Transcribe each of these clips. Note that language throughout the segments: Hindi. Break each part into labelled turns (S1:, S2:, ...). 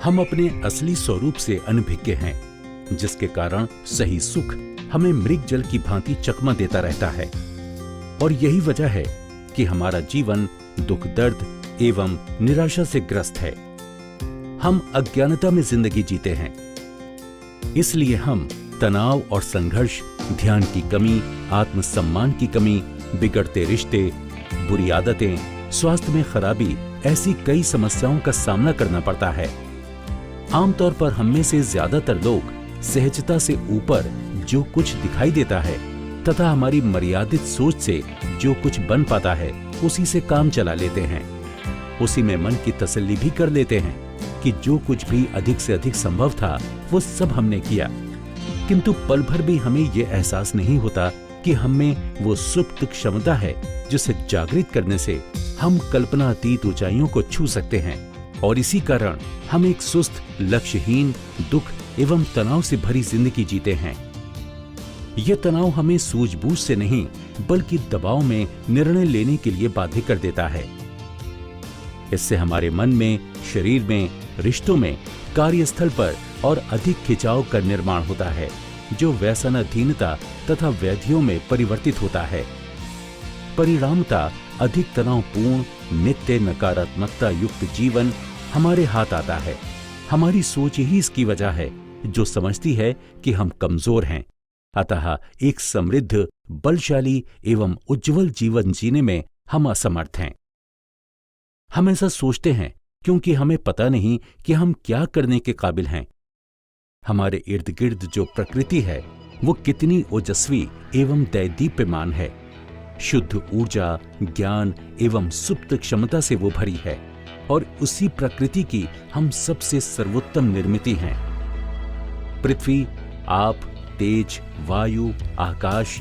S1: हम अपने असली स्वरूप से अनभिज्ञ हैं, जिसके कारण सही सुख हमें मृग जल की भांति चकमा देता रहता है। और यही वजह है कि हमारा जीवन दुख, दर्द एवं निराशा से ग्रस्त है। हम अज्ञानता में जिंदगी जीते हैं, इसलिए हम तनाव और संघर्ष, ध्यान की कमी, आत्मसम्मान की कमी, बिगड़ते रिश्ते, बुरी आदतें, स्वास्थ्य में खराबी, ऐसी कई समस्याओं का सामना करना पड़ता है। आमतौर पर हम में से ज्यादातर लोग सहजता से ऊपर जो कुछ दिखाई देता है तथा हमारी मर्यादित सोच से जो कुछ बन पाता है उसी से काम चला लेते हैं। उसी में मन की तसल्ली भी कर लेते हैं कि जो कुछ भी अधिक से अधिक संभव था वो सब हमने किया, किंतु पल भर भी हमें ये एहसास नहीं होता कि हम में वो सुप्त क्षमता है जिसे जागृत करने से हम कल्पनातीत ऊंचाइयों को छू सकते हैं। और इसी कारण हम एक सुस्त, लक्ष्यहीन, दुख एवं तनाव से भरी जिंदगी जीते हैं। यह तनाव हमें सूझबूझ से नहीं बल्कि दबाव में निर्णय लेने के लिए बाध्य कर देता है। इससे हमारे मन में, शरीर में, रिश्तों में, कार्यस्थल पर और अधिक खिंचाव का निर्माण होता है, जो व्यसनाधीनता तथा व्याधियों में परिवर्तित होता है। परिणामतः अधिक तनावपूर्ण, नित्य नकारात्मकता युक्त जीवन हमारे हाथ आता है। हमारी सोच ही इसकी वजह है, जो समझती है कि हम कमजोर हैं, अतः एक समृद्ध, बलशाली एवं उज्जवल जीवन जीने में हम असमर्थ हैं। हम ऐसा सोचते हैं क्योंकि हमें पता नहीं कि हम क्या करने के काबिल हैं। हमारे इर्द गिर्द जो प्रकृति है वो कितनी ओजस्वी एवं दैदीप्यमान है। शुद्ध ऊर्जा, ज्ञान एवं सुप्त क्षमता से वो भरी है और उसी प्रकृति की हम सबसे सर्वोत्तम निर्मिति हैं। पृथ्वी, आप, तेज, वायु, आकाश,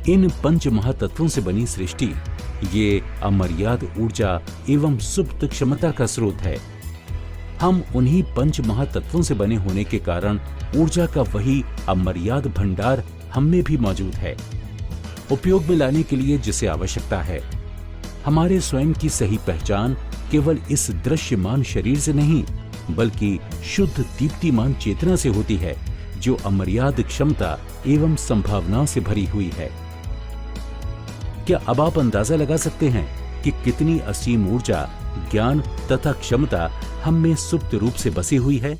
S1: इन पंच महातत्वों से बनी सृष्टि ये अमर्याद ऊर्जा एवं सुप्त क्षमता का स्रोत है। हम उन्हीं पंच महातत्वों से बने होने के कारण ऊर्जा का वही अमर्याद भंडार हम में भी मौजूद है, उपयोग में लाने के लिए जिसे आवश्यकता है। हमारे स्वयं की सही पहचान केवल इस दृश्यमान शरीर से नहीं बल्कि शुद्ध दीप्तिमान चेतना से होती है, जो अमर्याद क्षमता एवं संभावनाओं से भरी हुई है। क्या अब आप अंदाजा लगा सकते हैं कि कितनी असीम ऊर्जा, ज्ञान तथा क्षमता हम में सुप्त रूप से बसी हुई है?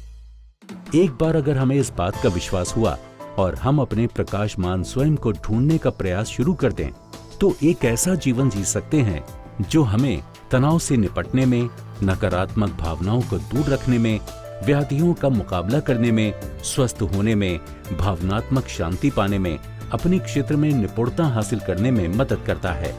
S1: एक बार अगर हमें इस बात का विश्वास हुआ और हम अपने प्रकाशमान स्वयं को ढूंढने का प्रयास शुरू कर दें, तो एक ऐसा जीवन जी सकते हैं जो हमें तनाव से निपटने में, नकारात्मक भावनाओं को दूर रखने में, व्याधियों का मुकाबला करने में, स्वस्थ होने में, भावनात्मक शांति पाने में, अपने क्षेत्र में निपुणता हासिल करने में मदद करता है।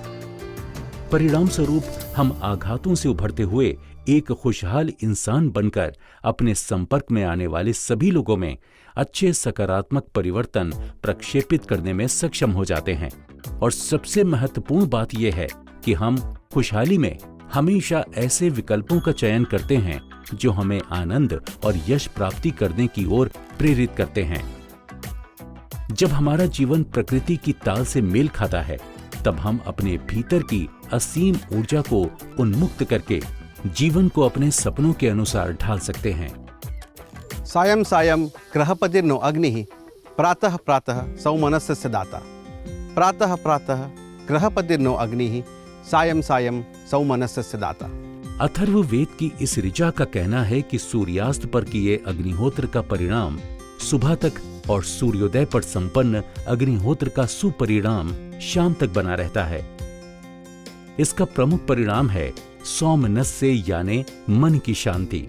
S1: परिणाम स्वरूप हम आघातों से उभरते हुए एक खुशहाल इंसान बनकर अपने संपर्क में आने वाले सभी लोगों में अच्छे सकारात्मक परिवर्तन प्रक्षेपित करने में सक्षम हो जाते हैं। और सबसे महत्वपूर्ण बात यह है कि हम खुशहाली में हमेशा ऐसे विकल्पों का चयन करते हैं जो हमें आनंद और यश प्राप्ति करने की ओर प्रेरित करते हैं। जब हमारा जीवन प्रकृति की ताल से मेल खाता है, तब हम अपने भीतर की असीम ऊर्जा को उन्मुक्त करके जीवन को अपने सपनों के अनुसार ढाल सकते हैं।
S2: सायं सायं ग्रहपतिर्नो अग्निः, प्रातः प्रातः सौमनस्य दाता। प्रातः प्रातः ग्रहपतिर्नो अग्निः, सायं सायं सौमनस्य दाता।
S1: अथर्व वेद की इस ऋचा का कहना है कि सूर्यास्त पर किए अग्निहोत्र का परिणाम सुबह तक और सूर्योदय पर संपन्न अग्निहोत्र का सुपरिणाम शाम तक बना रहता है। इसका प्रमुख परिणाम है सौमनस्य यानी मन की शांति।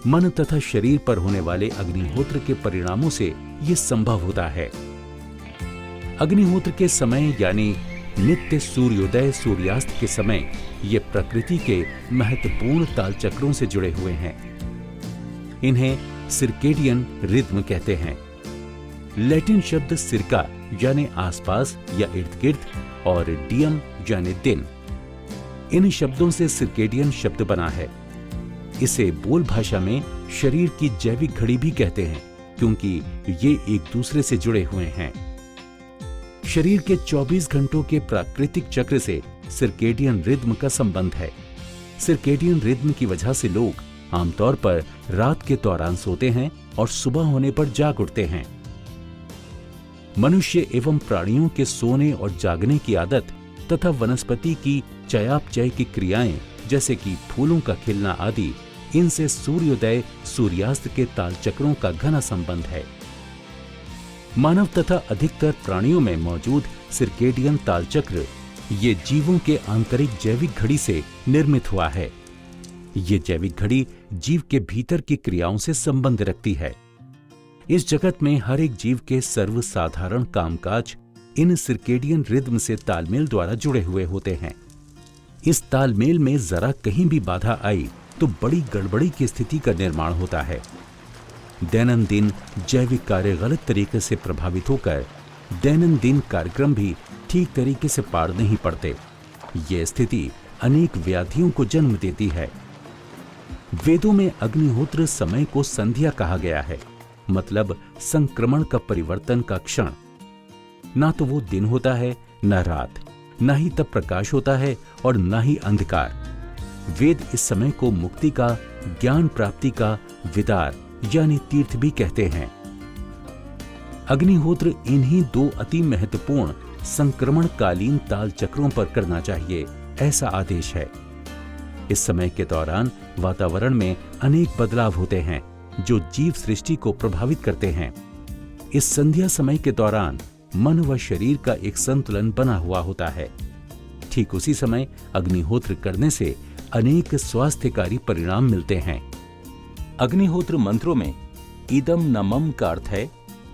S1: मन तथा शरीर पर होने वाले अग्निहोत्र के परिणामों से यह संभव होता है। अग्निहोत्र के समय यानी नित्य सूर्योदय सूर्यास्त के समय ये प्रकृति के महत्वपूर्ण ताल चक्रों से जुड़े हुए हैं। इन्हें सिरकेडियन रिद्म कहते हैं। लैटिन शब्द सिरका यानी आसपास या इर्द गिर्द और डियम यानी दिन, इन शब्दों से सिरकेडियन शब्द बना है। इसे बोल भाषा में शरीर की जैविक घड़ी भी कहते हैं, क्योंकि ये एक दूसरे से जुड़े हुए हैं। शरीर के 24 घंटों के प्राकृतिक चक्र से सिरकेडियन रिद्म का संबंध है। सिरकेडियन रिद्म की वजह से लोग आमतौर पर रात के दौरान सोते हैं और सुबह होने पर जाग उठते हैं। मनुष्य एवं प्राणियों के सोने और जागने की आदत तथा वनस्पति की चयापचय की क्रियाएं जैसे कि फूलों का खिलना आदि, इनसे सूर्योदय सूर्यास्त के ताल चक्रों का घना संबंध है। मानव तथा अधिकतर प्राणियों में मौजूद सर्केडियन ताल चक्र ये जीवों के आंतरिक जैविक घड़ी से निर्मित हुआ है। ये जैविक घड़ी जीव के भीतर की क्रियाओं से संबंध रखती है। इस जगत में हर एक जीव के सर्वसाधारण कामकाज इन सर्केडियन रिदम से तालमेल द्वारा जुड़े हुए होते हैं। इस तालमेल में जरा कहीं भी बाधा आई तो बड़ी गड़बड़ी की स्थिति का निर्माण होता है। दैनंदिन जैविक कार्य गलत तरीके से प्रभावित होकर दैनंदिन कार्यक्रम भी ठीक तरीके से पार नहीं पड़ते। ये स्थिति अनेक व्याधियों को जन्म देती है। वेदों में अग्निहोत्र समय को संध्या कहा गया है, मतलब संक्रमण का परिवर्तन का क्षण। ना तो वो दिन होता है न रात, ना ही तब प्रकाश होता है और ना ही अंधकार। वेद इस समय को मुक्ति का, ज्ञान प्राप्ति का, विदार यानी तीर्थ भी कहते हैं। अग्निहोत्र इन्हीं दो अति महत्वपूर्ण संक्रमणकालीन ताल चक्रों पर करना चाहिए, ऐसा आदेश है। इस समय के दौरान वातावरण में अनेक बदलाव होते हैं जो जीव सृष्टि को प्रभावित करते हैं। इस संध्या समय के दौरान मन व शरीर का एक संतुलन बना हुआ होता है। ठीक उसी समय अग्निहोत्र करने से अनेक स्वास्थ्यकारी परिणाम मिलते हैं। अग्निहोत्र मंत्रों में इदम न मम का अर्थ है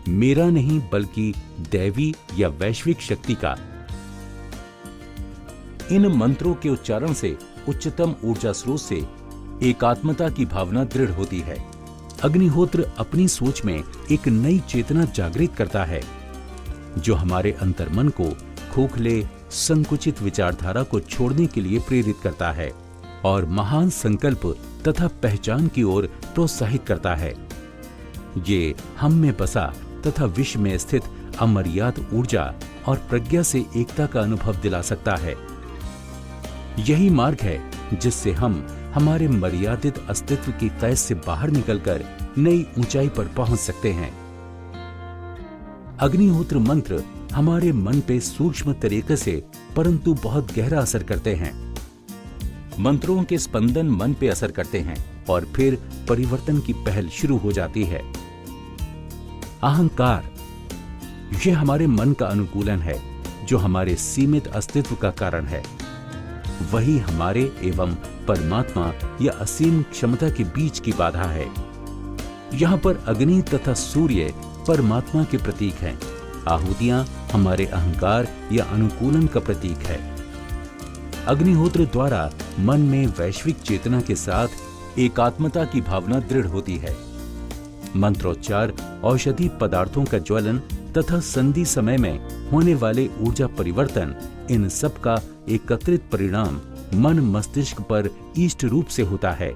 S1: मेरा नहीं बल्कि दैवी या वैश्विक शक्ति का। इन मंत्रों के उच्चारण से उच्चतम ऊर्जा स्रोत से एकात्मता की भावना दृढ़ होती है। अग्निहोत्र अपनी सोच में एक नई चेतना जागृत करता है जो हमारे अंतर्मन को खोखले संकुचित विचारधारा को छोड़ने के लिए प्रेरित करता है और महान संकल्प तथा पहचान की ओर प्रोत्साहित करता है। ये हम में बसा तथा विश्व में स्थित अमर्याद ऊर्जा और प्रज्ञा से एकता का अनुभव दिला सकता है। यही मार्ग है जिससे हम हमारे मर्यादित अस्तित्व की तय से बाहर निकलकर नई ऊंचाई पर पहुंच सकते हैं। अग्निहोत्र मंत्र हमारे मन पे सूक्ष्म तरीके से परंतु बहुत गहरा असर करते हैं। मंत्रों के स्पंदन मन पे असर करते हैं और फिर परिवर्तन की पहल शुरू हो जाती है। अहंकार, यह हमारे मन का अनुकूलन है जो हमारे सीमित अस्तित्व का कारण है। वही हमारे एवं परमात्मा या असीम क्षमता के बीच की बाधा है। यहाँ पर अग्नि तथा सूर्य परमात्मा के प्रतीक हैं। आहुतियां हमारे अहंकार या अनुकूलन का प्रतीक है। अग्निहोत्र द्वारा मन में वैश्विक चेतना के साथ एकात्मता की भावना दृढ़ होती है। मंत्रोच्चार, औषधि पदार्थों का ज्वलन तथा संधि समय में होने वाले ऊर्जा परिवर्तन, इन सब का एकत्रित परिणाम मन मस्तिष्क पर इष्ट रूप से होता है।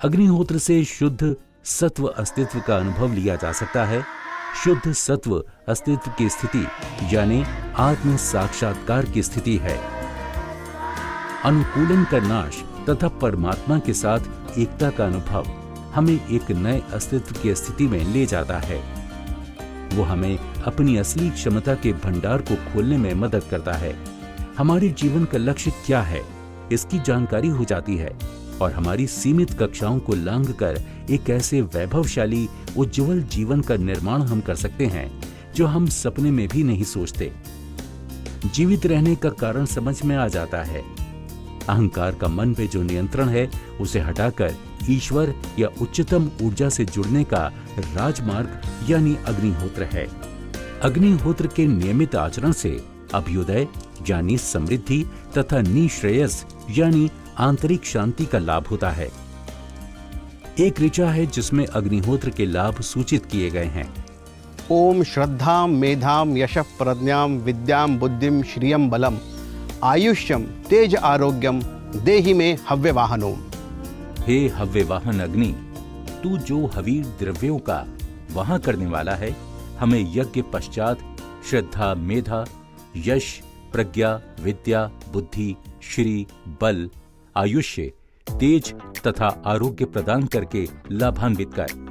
S1: अग्निहोत्र से शुद्ध सत्व अस्तित्व का अनुभव लिया जा सकता है। शुद्ध सत्व अस्तित्व की स्थिति यानी आत्म साक्षात्कार की स्थिति है। अनुकूलन का नाश तथा परमात्मा के साथ एकता का अनुभव हमें एक नए अस्तित्व की स्थिति में ले जाता है। वो हमें अपनी असली क्षमता के भंडार को खोलने में मदद करता है। हमारे जीवन का लक्ष्य क्या है, इसकी जानकारी हो जाती है और हमारी सीमित कक्षाओं को लांघकर एक ऐसे वैभवशाली उज्जवल जीवन का निर्माण हम कर सकते हैं जो हम सपने में भी नहीं सोचते। जीवित रहने का कारण समझ में आ जाता है। अहंकार का मन पे जो नियंत्रण है उसे हटाकर ईश्वर या उच्चतम ऊर्जा से जुड़ने का राजमार्ग यानी अग्निहोत्र है। अग्निहोत्र के नियमित आचरण से अभ्युदय यानी समृद्धि तथा निश्रेयस यानी आंतरिक शांति का लाभ होता है। एक ऋचा है जिसमें अग्निहोत्र के लाभ सूचित किए गए हैं।
S2: ओम श्रद्धाम मेधाम यशः प्रज्ञाम विद्याम बुद्धिम श्रियम बलम आयुष्यम तेज आरोग्यम देहि में हव्यवाहनों।
S1: हे हव्यवाहन अग्नि, तू जो हवीर द्रव्यों का वहां करने वाला है, हमें यज्ञ पश्चात श्रद्धा, मेधा, यश, प्रज्ञा, विद्या, बुद्धि, श्री, बल, आयुष्य, तेज तथा आरोग्य प्रदान करके लाभान्वित कराए।